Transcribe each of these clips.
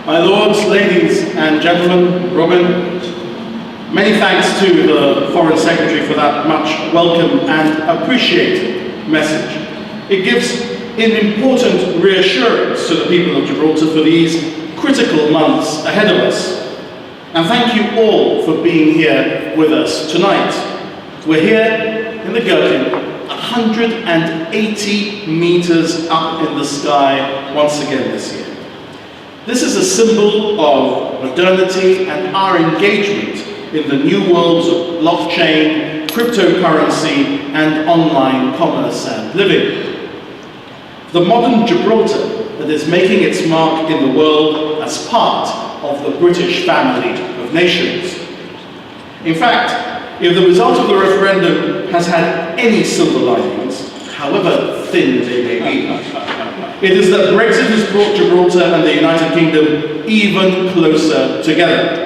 My lords, ladies and gentlemen, Robin, many thanks to the Foreign Secretary for that much welcome and appreciated message. It gives an important reassurance to the people of Gibraltar for these critical months ahead of us. And thank you all for being here with us tonight. We're here in the Gherkin, 180 meters up in the sky once again this year. This is a symbol of modernity and our engagement in the new worlds of blockchain, cryptocurrency, and online commerce and living. The modern Gibraltar that is making its mark in the world as part of the British family of nations. In fact, if the result of the referendum has had any silver linings, however thin they may be, it is that Brexit has brought Gibraltar and the United Kingdom even closer together.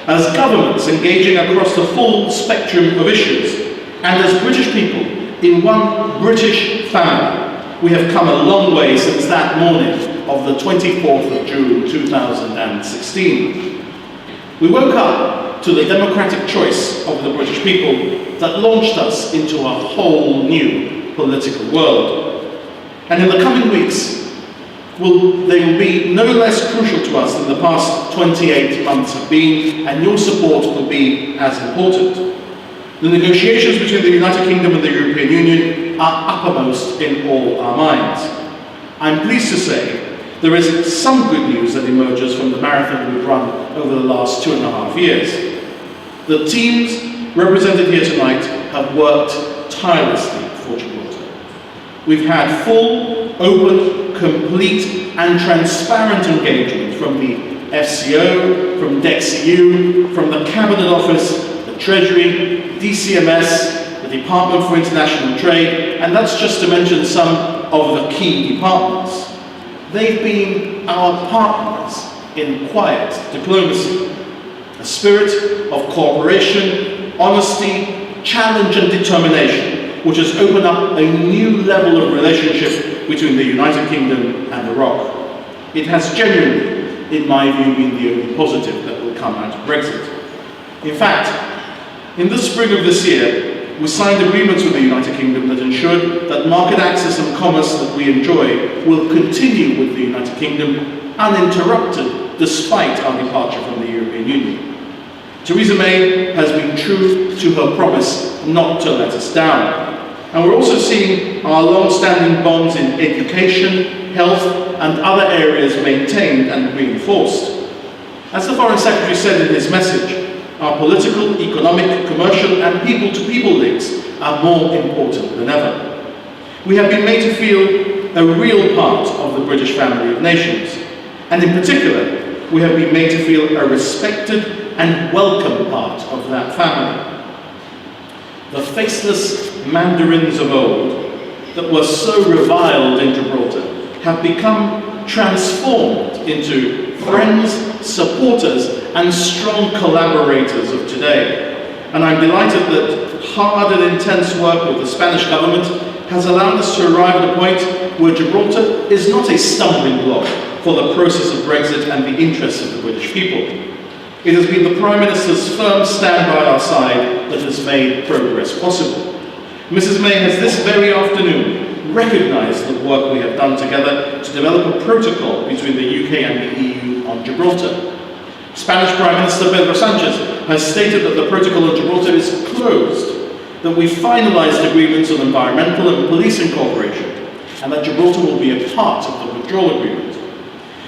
As governments engaging across the full spectrum of issues, and as British people in one British family, we have come a long way since that morning of the 24th of June 2016. We woke up to the democratic choice of the British people that launched us into a whole new political world. And in the coming weeks, they will be no less crucial to us than the past 28 months have been, and your support will be as important. The negotiations between the United Kingdom and the European Union are uppermost in all our minds. I'm pleased to say there is some good news that emerges from the marathon we've run over the last 2.5 years. The teams represented here tonight have worked tirelessly for Gibraltar. We've had full, open, complete and transparent engagement from the FCO, from DEXEU, from the Cabinet Office, the Treasury, DCMS, the Department for International Trade, and that's just to mention some of the key departments. They've been our partners in quiet diplomacy, a spirit of cooperation, honesty, challenge and determination, which has opened up a new level of relationship between the United Kingdom and the ROC. It has genuinely, in my view, been the only positive that will come out of Brexit. In fact, in the spring of this year, we signed agreements with the United Kingdom that ensured that market access and commerce that we enjoy will continue with the United Kingdom uninterrupted despite our departure from the European Union. Theresa May has been true to her promise not to let us down. And we're also seeing our long-standing bonds in education, health, and other areas maintained and reinforced. As the Foreign Secretary said in his message, our political, economic, commercial, and people-to-people links are more important than ever. We have been made to feel a real part of the British family of nations. And in particular, we have been made to feel a respected and welcome part of that family. The faceless mandarins of old that were so reviled in Gibraltar have become transformed into friends, supporters, and strong collaborators of today. And I'm delighted that hard and intense work with the Spanish government has allowed us to arrive at a point where Gibraltar is not a stumbling block for the process of Brexit and the interests of the British people. It has been the Prime Minister's firm stand by our side that has made progress possible. Mrs May has this very afternoon recognised the work we have done together to develop a protocol between the UK and the EU on Gibraltar. Spanish Prime Minister Pedro Sanchez has stated that the protocol on Gibraltar is closed, that we finalised agreements on environmental and policing cooperation, and that Gibraltar will be a part of the withdrawal agreement.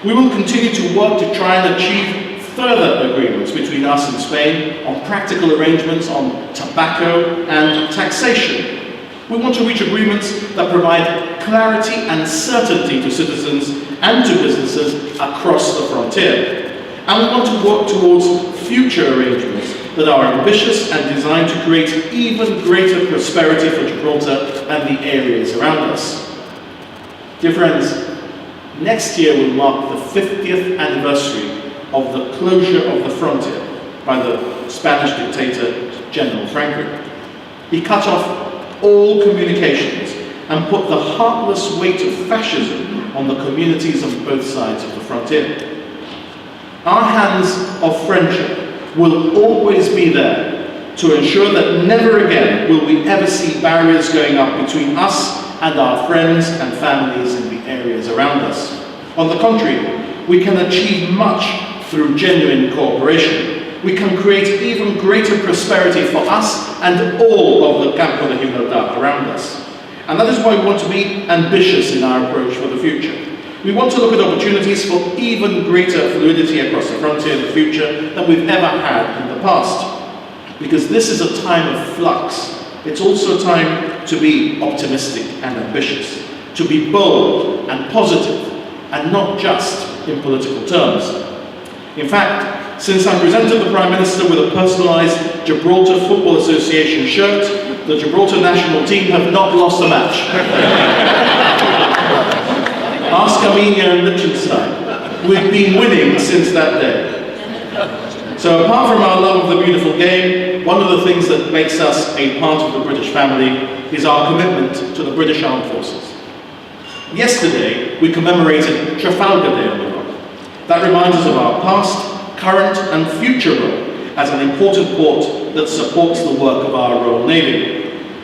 We will continue to work to try and achieve further agreements between us and Spain on practical arrangements on tobacco and taxation. We want to reach agreements that provide clarity and certainty to citizens and to businesses across the frontier. And we want to work towards future arrangements that are ambitious and designed to create even greater prosperity for Gibraltar and the areas around us. Dear friends, next year will mark the 50th anniversary of the closure of the frontier by the Spanish dictator General Franco. He cut off all communications and put the heartless weight of fascism on the communities on both sides of the frontier. Our hands of friendship will always be there to ensure that never again will we ever see barriers going up between us and our friends and families in the areas around us. On the contrary, we can achieve much through genuine cooperation. We can create even greater prosperity for us and all of the Campo de Gibraltar around us. And that is why we want to be ambitious in our approach for the future. We want to look at opportunities for even greater fluidity across the frontier in the future than we've ever had in the past. Because this is a time of flux. It's also a time to be optimistic and ambitious, to be bold and positive, and not just in political terms. In fact, since I presented the Prime Minister with a personalised Gibraltar Football Association shirt, the Gibraltar national team have not lost a match. Ask Armenia and Liechtenstein. We've been winning since that day. So apart from our love of the beautiful game, one of the things that makes us a part of the British family is our commitment to the British Armed Forces. Yesterday, we commemorated Trafalgar Day on the Rock. That reminds us of our past, current and future role as an important port that supports the work of our Royal Navy.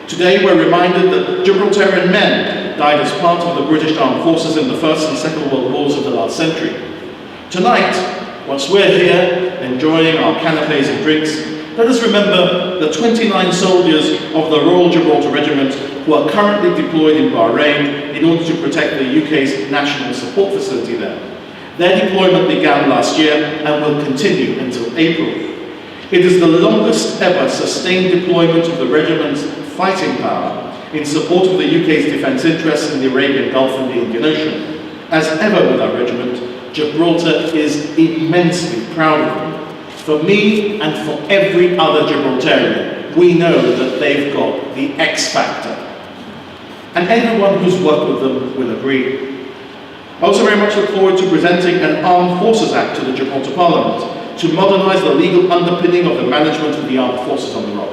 Today we're reminded that Gibraltarian men died as part of the British Armed Forces in the First and Second World Wars of the last century. Tonight, whilst we're here enjoying our canapes and drinks, let us remember the 29 soldiers of the Royal Gibraltar Regiment who are currently deployed in Bahrain in order to protect the UK's national support facility there. Their deployment began last year and will continue until April. It is the longest ever sustained deployment of the regiment's fighting power in support of the UK's defence interests in the Arabian Gulf and the Indian Ocean. As ever with our regiment, Gibraltar is immensely proud of them. For me and for every other Gibraltarian, we know that they've got the X factor. And everyone who's worked with them will agree. I also very much look forward to presenting an Armed Forces Act to the Gibraltar Parliament to modernise the legal underpinning of the management of the armed forces on the Rock.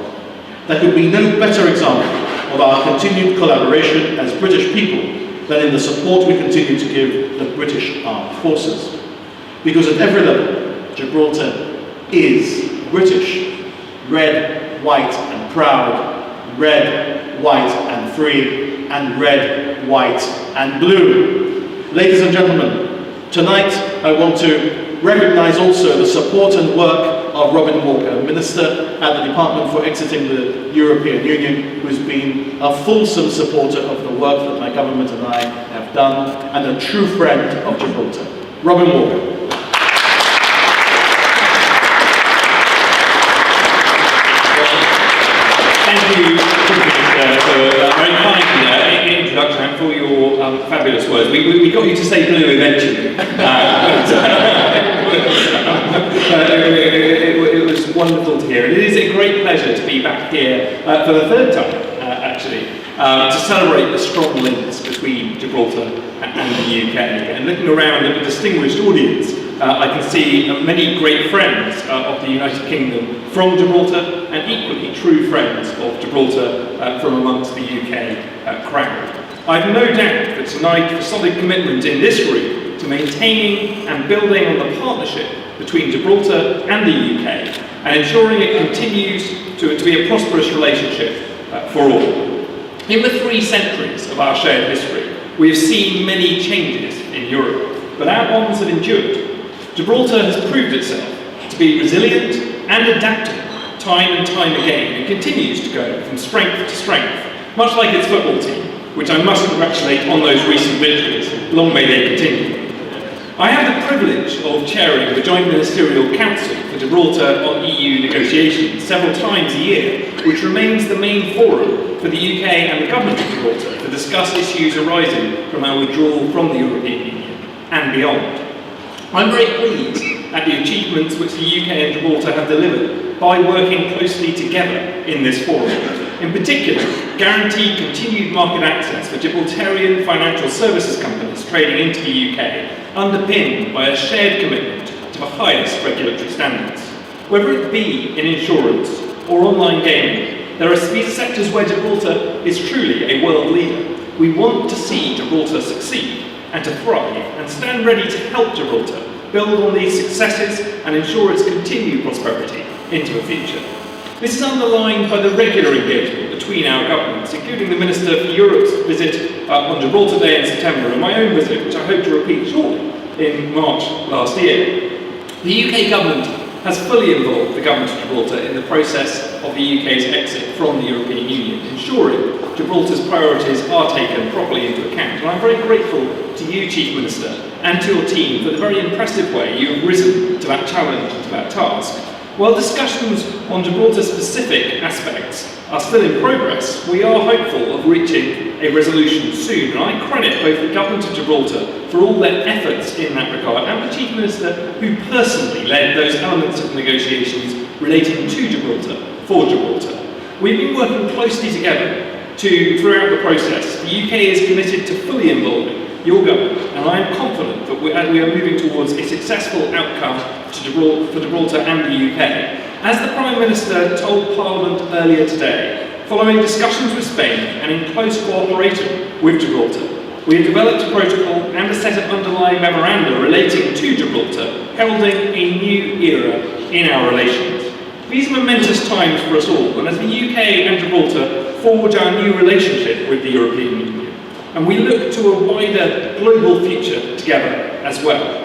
There could be no better example of our continued collaboration as British people than in the support we continue to give the British Armed Forces. Because at every level, Gibraltar is British. Red, white and proud, red, white and free, and red, white and blue. Ladies and gentlemen, tonight I want to recognise also the support and work of Robin Walker, Minister at the Department for Exiting the European Union, who's been a fulsome supporter of the work that my government and I have done, and a true friend of Gibraltar. Robin Walker. Thank you, for that very kind introduction and for your fabulous words. We got you to say blue eventually. It was wonderful to hear. And it is a great pleasure to be back here for the third time, actually, to celebrate the strong links between Gibraltar and the UK. And looking around at a distinguished audience, I can see many great friends of the United Kingdom from Gibraltar, and equally true friends of Gibraltar from amongst the UK crowd. I have no doubt that tonight a solid commitment in this room to maintaining and building on the partnership between Gibraltar and the UK, and ensuring it continues to be a prosperous relationship for all. In the 3 centuries of our shared history, we have seen many changes in Europe, but our bonds have endured. Gibraltar has proved itself to be resilient and adaptable time and time again, and continues to go from strength to strength, much like its football team, which I must congratulate on those recent victories. Long may they continue. I have the privilege of chairing the Joint Ministerial Council for Gibraltar on EU negotiations several times a year, which remains the main forum for the UK and the Government of Gibraltar to discuss issues arising from our withdrawal from the European Union and beyond. I'm very pleased at the achievements which the UK and Gibraltar have delivered by working closely together in this forum. In particular, guaranteed continued market access for Gibraltarian financial services companies trading into the UK, underpinned by a shared commitment to the highest regulatory standards. Whether it be in insurance or online gaming, there are sectors where Gibraltar is truly a world leader. We want to see Gibraltar succeed and to thrive, and stand ready to help Gibraltar build on these successes and ensure its continued prosperity into the future. This is underlined by the regular engagement between our governments, including the Minister for Europe's visit on Gibraltar Day in September and my own visit, which I hope to repeat shortly, in March last year. The UK government has fully involved the government of Gibraltar in the process of the UK's exit from the European Union, ensuring Gibraltar's priorities are taken properly into account. And I'm very grateful to you, Chief Minister, and to your team for the very impressive way you have risen to that challenge and to that task. While discussions on Gibraltar's specific aspects are still in progress, we are hopeful of reaching a resolution soon, and I credit both the Government of Gibraltar for all their efforts in that regard and the Chief Minister who personally led those elements of negotiations relating to Gibraltar, for Gibraltar. We've been working closely together throughout the process. The UK is committed to fully involving your government, and I am confident that we are moving towards a successful outcome for Gibraltar and the UK. As the Prime Minister told Parliament earlier today, following discussions with Spain and in close cooperation with Gibraltar, we have developed a protocol and a set of underlying memoranda relating to Gibraltar, heralding a new era in our relations. These are momentous times for us all, and as the UK and Gibraltar forge our new relationship with the European Union, and we look to a wider global future together as well.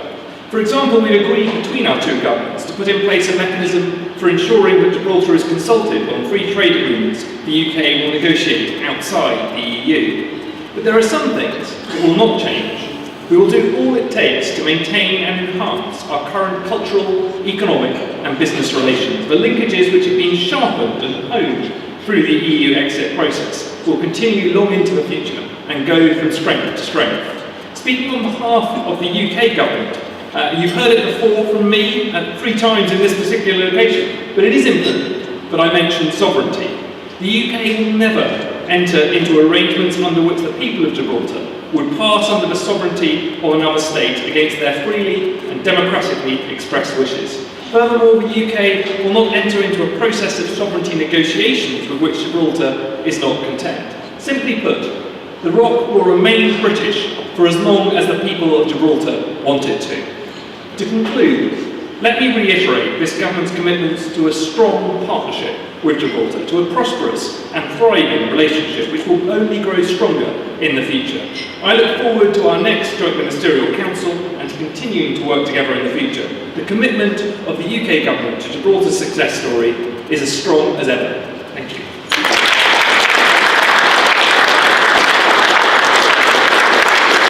For example, we agreed between our two governments to put in place a mechanism for ensuring that Gibraltar is consulted on free trade agreements the UK will negotiate outside the EU. But there are some things that will not change. We will do all it takes to maintain and enhance our current cultural, economic and business relations. The linkages which have been sharpened and honed through the EU exit process will continue long into the future and go from strength to strength. Speaking on behalf of the UK government, you've heard it before from me 3 times in this particular location, but it is important that I mention sovereignty. The UK will never enter into arrangements under which the people of Gibraltar would pass under the sovereignty of another state against their freely and democratically expressed wishes. Furthermore, the UK will not enter into a process of sovereignty negotiations with which Gibraltar is not content. Simply put, the rock will remain British for as long as the people of Gibraltar want it to. To conclude, let me reiterate this government's commitments to a strong partnership with Gibraltar, to a prosperous and thriving relationship which will only grow stronger in the future. I look forward to our next Joint Ministerial Council and to continuing to work together in the future. The commitment of the UK government to Gibraltar's success story is as strong as ever.